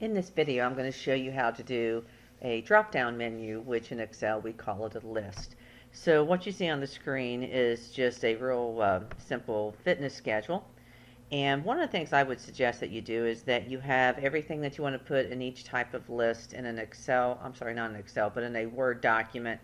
In this video, I'm going to show you how to do a drop-down menu, which in Excel we call it a list. So what you see on the screen is just a real simple fitness schedule. And one of the things I would suggest that you do is that you have everything that you want to put in each type of list in an Excel, I'm sorry, not an Excel, but in a Word document.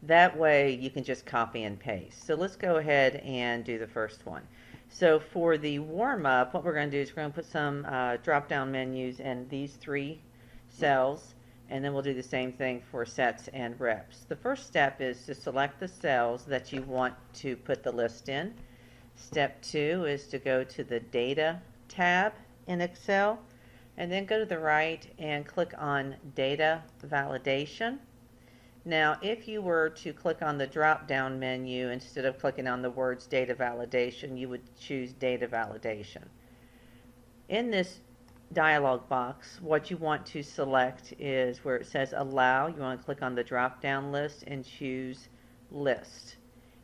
That way you can just copy and paste. So let's go ahead and do the first one. So for the warm-up, what we're going to do is we're going to put some drop-down menus in these three cells, and then we'll do the same thing for sets and reps. The first step is to select the cells that you want to put the list in. Step 2 is to go to the Data tab in Excel, and then go to the right and click on Data Validation. Now, if you were to click on the drop-down menu instead of clicking on the words Data Validation, you would choose Data Validation. In this dialog box, what you want to select is where it says Allow. You want to click on the drop-down list and choose List.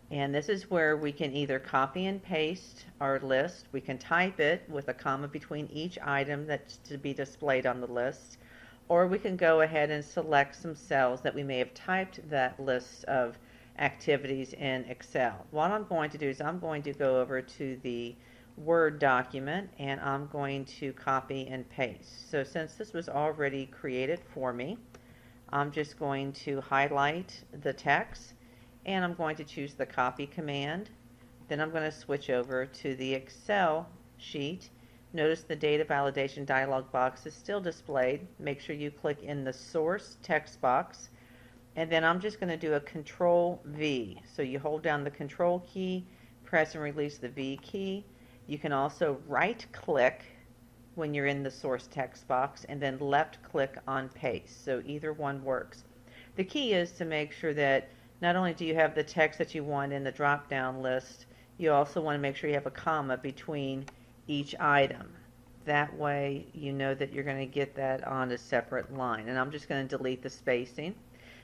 And this is where we can either copy and paste our list. We can type it with a comma between each item that's to be displayed on the list. Or we can go ahead and select some cells that we may have typed that list of activities in Excel. What I'm going to do is I'm going to go over to the Word document and I'm going to copy and paste. So since this was already created for me, I'm just going to highlight the text and I'm going to choose the copy command. Then I'm going to switch over to the Excel sheet. Notice the data validation dialog box is still displayed. Make sure you click in the source text box. And then I'm just going to do a Control V. So you hold down the Control key, press and release the V key. You can also right click when you're in the source text box and then left click on paste. So either one works. The key is to make sure that not only do you have the text that you want in the drop down list, you also want to make sure you have a comma between each item. That way you know that you're going to get that on a separate line. And I'm just going to delete the spacing.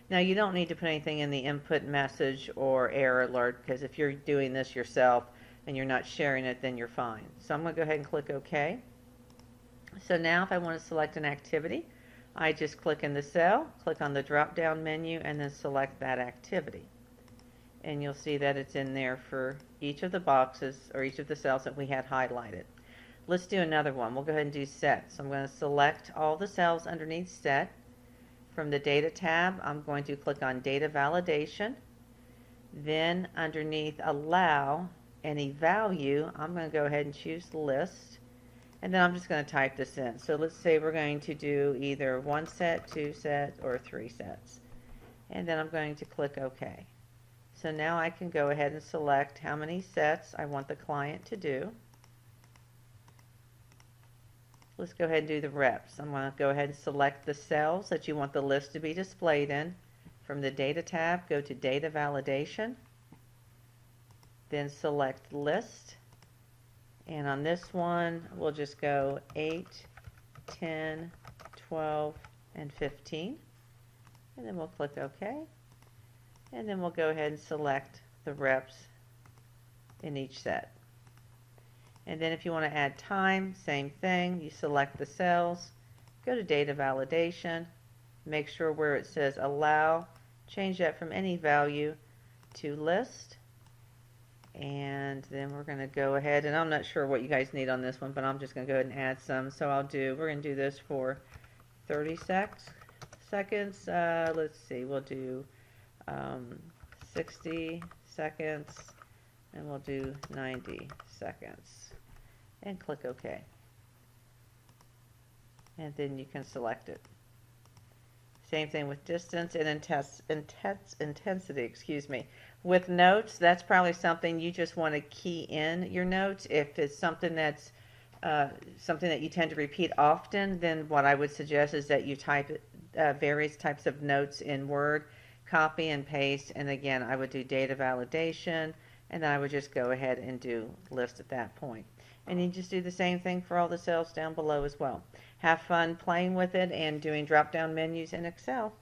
Now you don't need to put anything in the input message or error alert, because if you're doing this yourself and you're not sharing it, then you're fine. So I'm going to go ahead and click OK. So now if I want to select an activity, I just click in the cell, click on the drop down menu, and then select that activity. And you'll see that it's in there for each of the boxes or each of the cells that we had highlighted. Let's do another one. We'll go ahead and do set. So I'm going to select all the cells underneath set. From the data tab, I'm going to click on data validation. Then underneath allow any value, I'm going to go ahead and choose list. And then I'm just going to type this in. So let's say we're going to do either 1 set, 2 sets, or 3 sets. And then I'm going to click OK. So now I can go ahead and select how many sets I want the client to do. Let's go ahead and do the reps. I'm going to go ahead and select the cells that you want the list to be displayed in. From the Data tab, go to Data Validation. Then select List. And on this one, we'll just go 8, 10, 12, and 15. And then we'll click OK. And then we'll go ahead and select the reps in each set. And then if you want to add time, same thing. You select the cells, go to Data Validation, make sure where it says Allow, change that from any value to List. And then we're going to go ahead, and I'm not sure what you guys need on this one, but I'm just going to go ahead and add some. So we're going to do this for 30 seconds. Let's see, we'll do 60 seconds, and we'll do 90 seconds. And click OK. And then you can select it. Same thing with distance and intensity, excuse me. With notes, that's probably something you just want to key in your notes. If it's something that's something that you tend to repeat often, then what I would suggest is that you type various types of notes in Word, copy and paste, and again, I would do data validation, and then I would just go ahead and do list at that point. And you just do the same thing for all the cells down below as well. Have fun playing with it and doing drop-down menus in Excel.